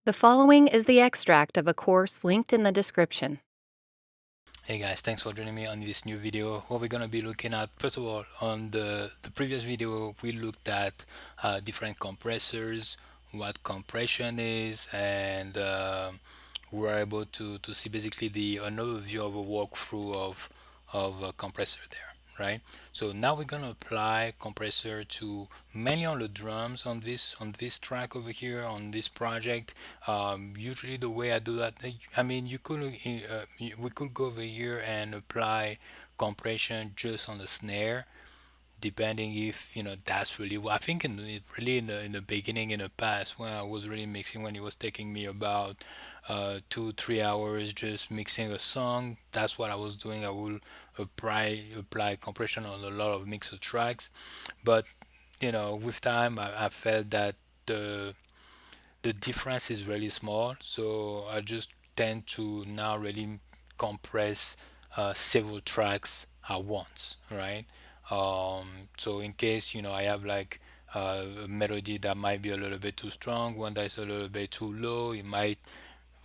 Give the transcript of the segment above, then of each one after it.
The following is the extract of a course linked in the description. Hey guys, thanks for joining me on this new video. What we're gonna be looking at, first of all, on the previous video, we looked at different compressors, what compression is, and we were able to see basically an overview of a walkthrough of a compressor there, right? So now we're gonna apply compressor to mainly on the drums on this track over here on this project. Usually the way I do that, I mean, we could go over here and apply compression just on the snare, depending if that's really what I think really in the beginning in the past when I was really mixing, when it was taking me about 2-3 hours just mixing a song. That's what I was doing. I will apply compression on a lot of mixer tracks, but with time I felt that the the difference is really small, so I just tend to now really compress several tracks at once, right? So in case I have like a melody that might be a little bit too strong, one that's a little bit too low, it might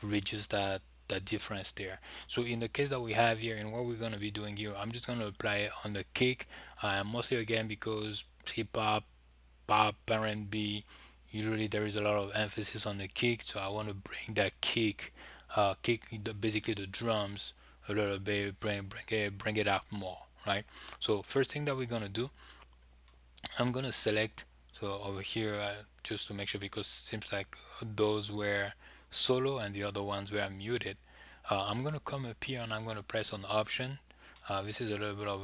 reduce that difference there. So in the case that we have here, and what we're going to be doing here, I'm just going to apply it on the kick, mostly again because hip hop, pop, R&B, usually there is a lot of emphasis on the kick, so I want to bring that basically the drums a little bit, bring it up more, right? So first thing that we're gonna do, I'm gonna select, so over here, just to make sure, because it seems like those were solo and the other ones were muted. I'm gonna come up here and I'm gonna press on option. This is a little bit of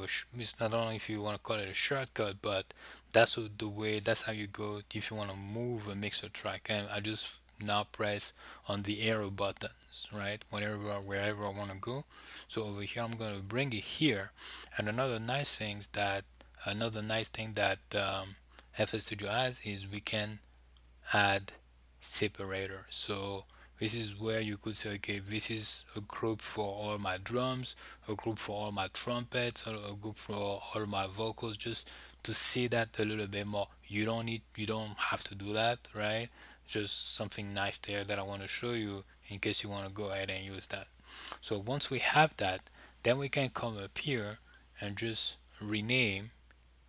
I don't know if you want to call it a shortcut, but the way, that's how you go if you want to move a mixer track. And I just now press on the arrow buttons, right? Wherever I want to go. So over here, I'm going to bring it here. And another nice thing that FL Studio has is we can add separator. So this is where you could say, okay, this is a group for all my drums, a group for all my trumpets, or a group for all my vocals, just to see that a little bit more. You don't have to do that, right? Just something nice there that I want to show you in case you want to go ahead and use that. So once we have that, then we can come up here and just rename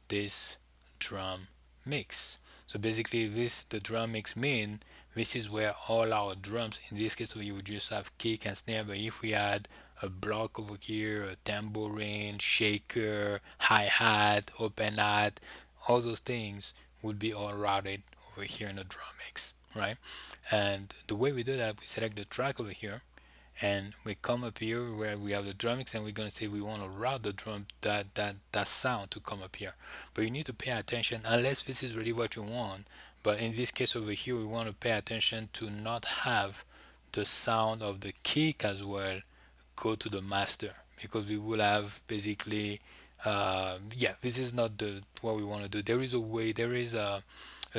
this drum mix. So basically the drum mix mean this is where all our drums, in this case we would just have kick and snare, but if we add a block over here, a tambourine, shaker, hi-hat, open hat, all those things would be all routed over here in the drum mix, right? And the way we do that, we select the track over here and we come up here where we have the drum mix, and we're going to say we want to route the drum, that sound to come up here. But you need to pay attention, unless this is really what you want. But in this case over here, we want to pay attention to not have the sound of the kick as well go to the master, because we will have basically yeah, this is not what we want to do. There is a way, there is a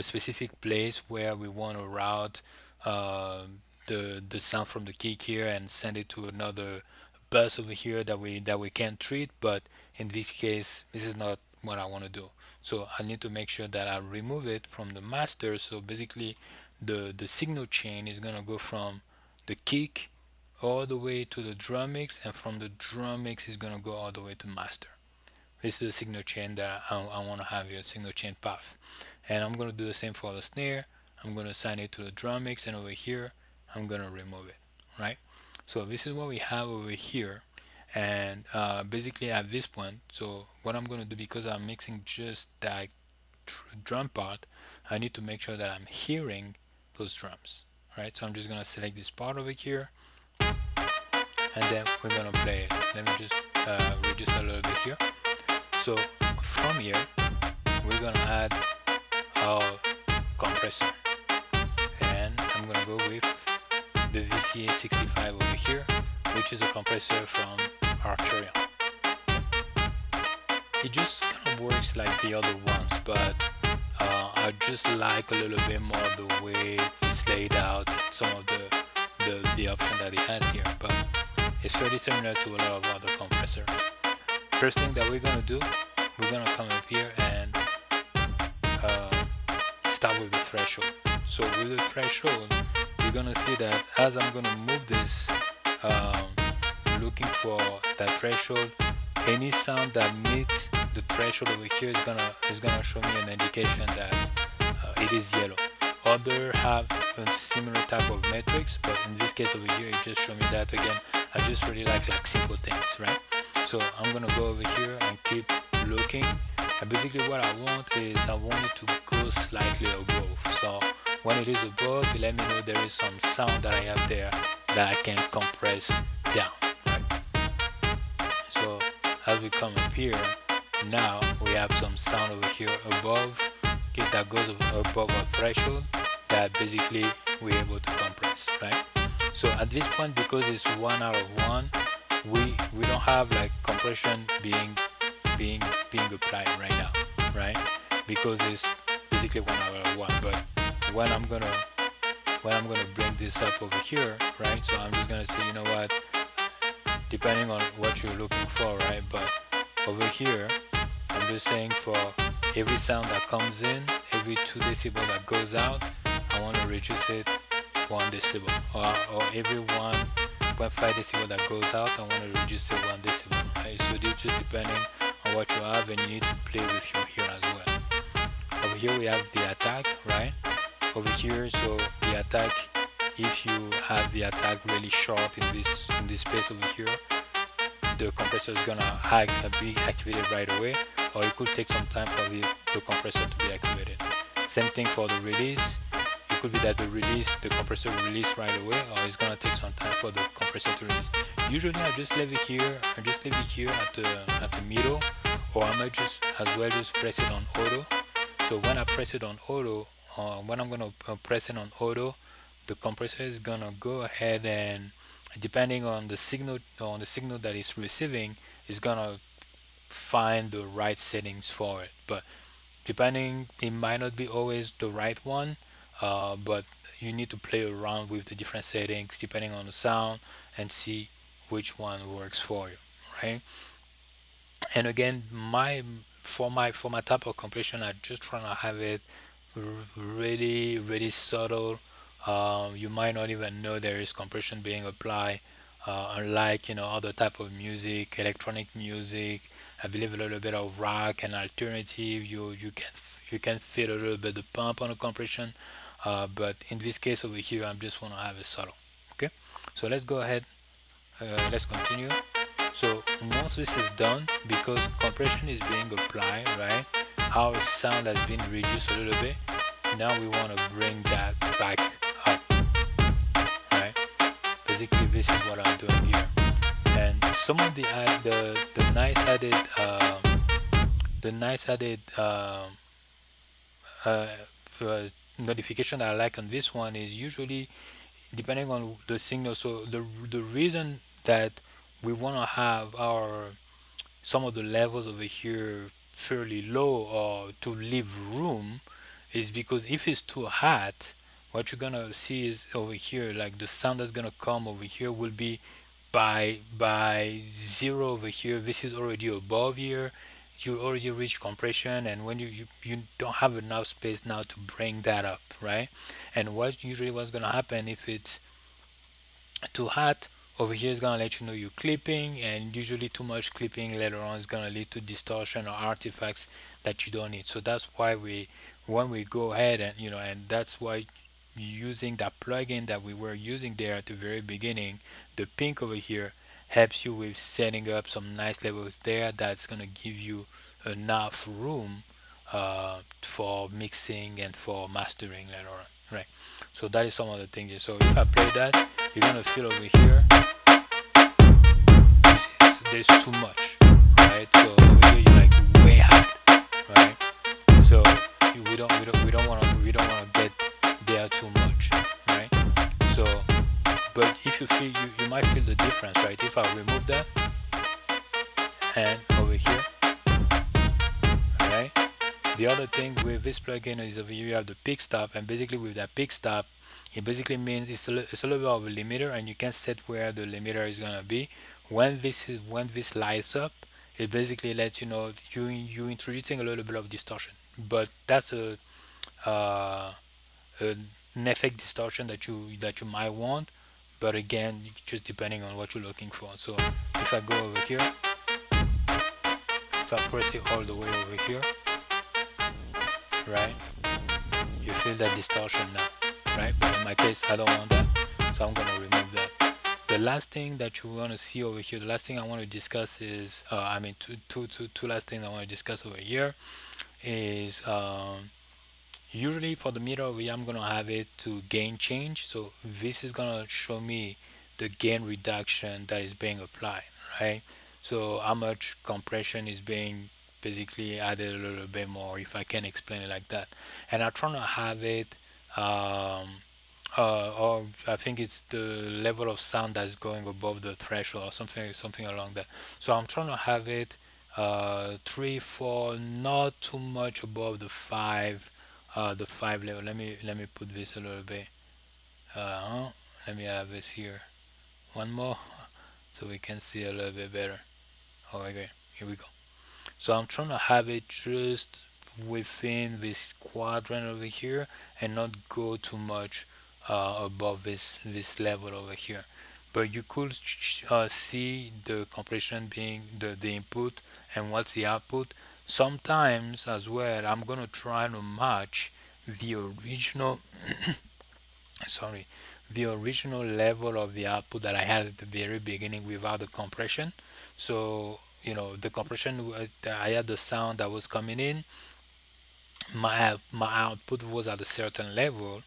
specific place where we want to route uh, the sound from the kick here and send it to another bus over here that we can treat. But in this case, this is not what I want to do. So I need to make sure that I remove it from the master. So basically the signal chain is gonna go from the kick all the way to the drum mix, and from the drum mix is gonna go all the way to master. This is the signal chain that I want to have here, signal chain path. And I'm going to do the same for the snare. I'm going to assign it to the drum mix, and over here I'm going to remove it, right? So this is what we have over here. And basically at this point, so what I'm going to do, because I'm mixing just that drum part, I need to make sure that I'm hearing those drums, right? So I'm just going to select this part over here, and then we're going to play it. Let me just reduce a little bit here. So from here, we're gonna add our compressor, and I'm gonna go with the VCA65 over here, which is a compressor from Arcturian. It just kind of works like the other ones, but I just like a little bit more the way it's laid out, and some of the option that it has here, but it's fairly similar to a lot of other compressors. First thing that we're gonna do, we're gonna come up here and start with the threshold. So with the threshold, you're gonna see that as I'm gonna move this, um, looking for that threshold, any sound that meets the threshold over here is gonna show me an indication that it is yellow. Other have a similar type of metrics, but in this case over here, it just show me that again. I just really like simple things, right? So I'm gonna go over here and keep looking. And basically, what I want is I want it to go slightly above. So when it is above, it let me know there is some sound that I have there that I can compress down, right? So as we come up here, now we have some sound over here above, okay, that goes above our threshold that basically we're able to compress, right? So at this point, because it's 1 out of 1, we don't have like compression being being applied right now, right? Because it's basically 1 out of 1. But when I'm gonna when I'm gonna bring this up over here, right? So I'm just gonna say, you know what? Depending on what you're looking for, right? But over here, I'm just saying for every sound that comes in, every 2 decibel that goes out, I want to reduce it 1 decibel, or every 1.5 decibel that goes out, I want to reduce it 1 decibel, right? So this just depending on what you have, and you need to play with your hearing as well. Over here we have the attack, right? Over here, so the attack, if you have the attack really short in this space over here, the compressor is gonna be activated right away, or it could take some time for the compressor to be activated. Same thing for the release. It could be that the compressor will release right away, or it's gonna take some time for the compressor to release. Usually I just leave it here, at the middle, or I might just as well just press it on auto. So when I press it on auto, when I'm gonna press it on auto, the compressor is gonna go ahead and, depending on the signal that it's receiving, is gonna find the right settings for it. But depending, it might not be always the right one, but you need to play around with the different settings depending on the sound and see which one works for you, right? And again, my for my type of compression, I just trying to have it really subtle. You might not even know there is compression being applied, unlike other type of music, electronic music. I believe a little bit of rock and alternative. You can feel a little bit the pump on the compression, but in this case over here, I just want to have it subtle. Okay, so let's go ahead. Let's continue. So once this is done, because compression is being applied, right? Our sound has been reduced a little bit. Now we want to bring that back up, right? Basically, this is what I'm doing here. And some of the nice added the nice added uh, notification that I like on this one is usually depending on the signal. So the reason that we want to have our some of the levels over here fairly low or to leave room is because if it's too hot, what you're gonna see is over here, like the sound that's gonna come over here will be by zero over here. This is already above here. You already reached compression, and when you don't have enough space now to bring that up, right? And what's gonna happen if it's too hot over here is gonna let you know you're clipping, and usually too much clipping later on is gonna lead to distortion or artifacts that you don't need. So that's why when we go ahead and and that's why using that plugin that we were using there at the very beginning, the pink over here helps you with setting up some nice levels there that's gonna give you enough room for mixing and for mastering later on, right? So that is some of the things. So if I play that, you're gonna feel over here there's too much, right? So over here you're like way hot, right? So we don't wanna get there too much, right? So, but if you feel you might feel the difference, right? If I remove that and over here, right? The other thing with this plugin is over here you have the pick stop, and basically with that pick stop, it basically means it's a little bit of a limiter, and you can set where the limiter is gonna be. When this lights up, it basically lets you know you introducing a little bit of distortion, but that's uh, a an effect distortion that you might want, but again, just depending on what you're looking for. So if I go over here, if I press it all the way over here, right, you feel that distortion now, right? But in my case, I don't want that, so I'm gonna remove that. The last thing that you want to see over here, the last thing I want to discuss is, I mean, two last things I want to discuss over here is usually for the meter over here, I'm gonna have it to gain change. So this is gonna show me the gain reduction that is being applied, right? So how much compression is being basically added a little bit more, if I can explain it like that. And I'm trying to have it, or I think it's the level of sound that's going above the threshold or something along that. So I'm trying to have it 3, 4, not too much above the five level. Let me put this a little bit. Let me have this here. One more, so we can see a little bit better. Oh, okay, here we go. So I'm trying to have it just within this quadrant over here and not go too much above this level over here. But you could see the compression being the input and what's the output. Sometimes as well, I'm gonna try to match the original sorry, the original level of the output that I had at the very beginning without the compression. So the compression, I had the sound that was coming in, my output was at a certain level.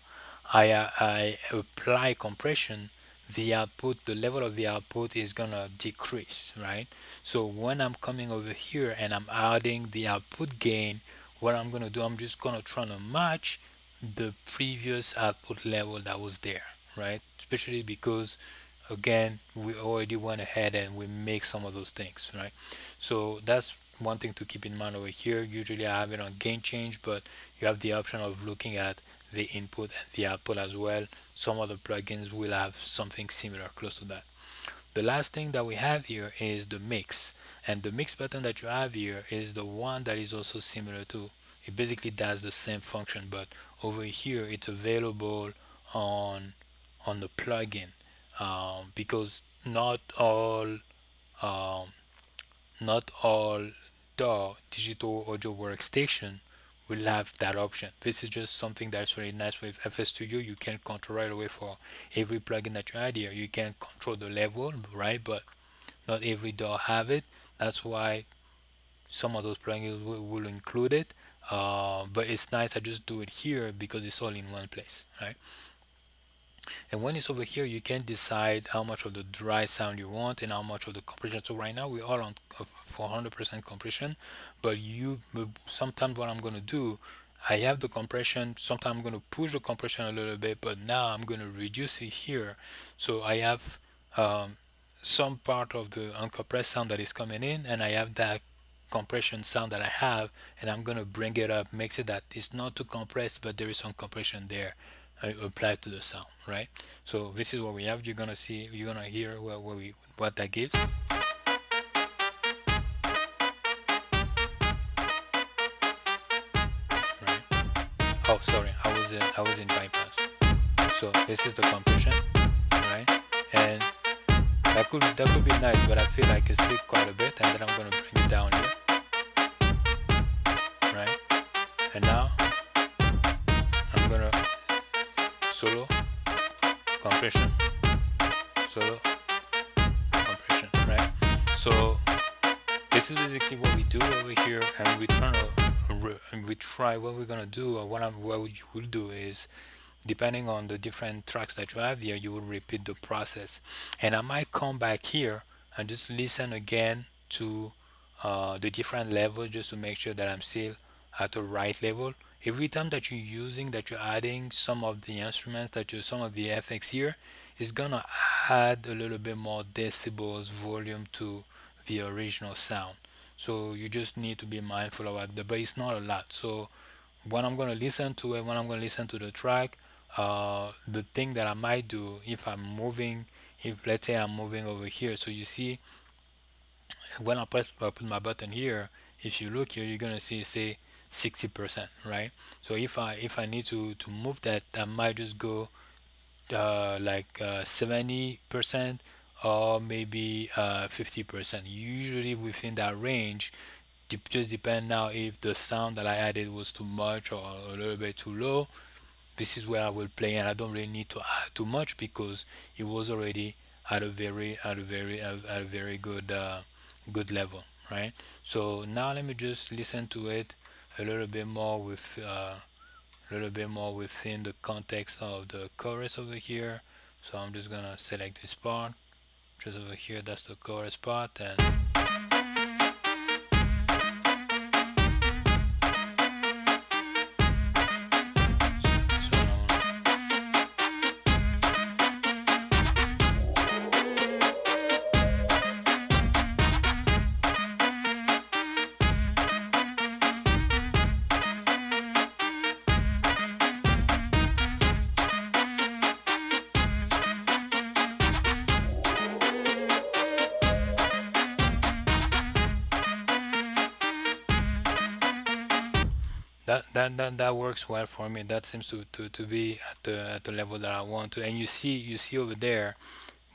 I apply compression, the level of the output is gonna decrease, right? So when I'm coming over here and I'm adding the output gain, what I'm gonna do, I'm just gonna try to match the previous output level that was there, right? Especially because again, we already went ahead and we make some of those things, right? So that's one thing to keep in mind over here. Usually I have it on gain change, but you have the option of looking at the input and the output as well. Some other plugins will have something similar close to that. The last thing that we have here is the mix, and the mix button that you have here is the one that is also similar to, it basically does the same function, but over here it's available on the plugin, because um, not all the digital audio workstation will have that option. This is just something that's really nice with FL Studio. You can control right away for every plugin that you add here. You can control the level, right? But not every DAW have it. That's why some of those plugins will include it. But it's nice I just do it here because it's all in one place, right? And when it's over here, you can decide how much of the dry sound you want and how much of the compression. So right now we are on 400% compression, but sometimes what I'm going to do, I have the compression. Sometimes I'm going to push the compression a little bit, but now I'm going to reduce it here. So I have some part of the uncompressed sound that is coming in, and I have that compression sound that I have, and I'm gonna bring it up, makes it that it's not too compressed, but there is some compression there applied to the sound, right? So this is what we have. You're gonna hear what that gives, right? Oh, sorry, I was in bypass. So this is the compression, right? And that could be nice, but I feel like it's still quite a bit, and then I'm gonna bring it down here, right? And now I'm gonna solo compression, solo compression, right? So this is basically what we do over here, and we try what we're gonna do, or what you will do is, depending on the different tracks that you have here, you will repeat the process. And I might come back here and just listen again to the different levels, just to make sure that I'm still at the right level. Every time that you're adding some of the instruments, some of the effects here, is gonna add a little bit more decibels volume to the original sound. So you just need to be mindful about that, but it's not a lot. So when I'm going to listen to it, when I'm going to listen to the track, the thing that I might do, if let's say I'm moving over here, so you see when I put my button here, if you look here, you're going to see say 60%, right? So if I need to move that, I might just go like 70% or maybe 50%, usually within that range. Just depend now if the sound that I added was too much or a little bit too low. This is where I will play, and I don't really need to add too much because it was already at a very good level, right? So now let me just listen to it a little bit more with a little bit more within the context of the chorus over here. So I'm just gonna select this part just over here. That's the chorus part. And so that works well for me. That seems to be at the level that I want to. And you see over there,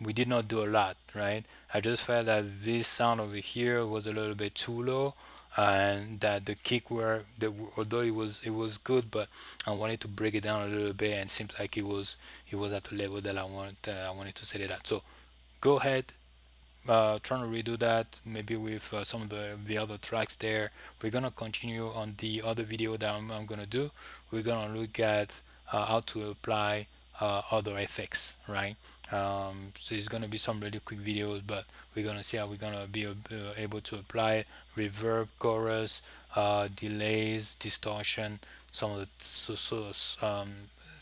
we did not do a lot, right? I just felt that this sound over here was a little bit too low, and that the kick although it was good, but I wanted to break it down a little bit, and it seems like it was at the level that I wanted to set it at. So go ahead, trying to redo that maybe with some of the other tracks there. We're gonna continue on the other video that I'm gonna do. We're gonna look at how to apply other effects, right? So it's gonna be some really quick videos, but we're gonna see how we're gonna be able to apply reverb, chorus, delays, distortion, some of the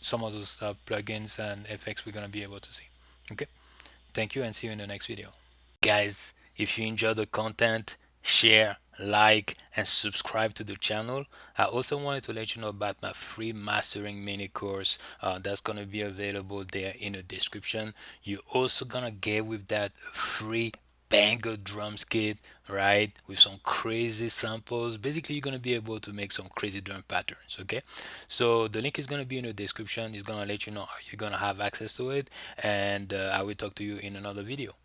some of those plugins and effects we're gonna be able to see. Okay, thank you, and see you in the next video. Guys, if you enjoy the content, share, like, and subscribe to the channel. I also wanted to let you know about my free mastering mini course that's going to be available there in the description. You're also going to get with that free banger drums kit, right, with some crazy samples. Basically, you're going to be able to make some crazy drum patterns. Okay, so the link is going to be in the description. It's going to let you know how you're going to have access to it, and I will talk to you in another video.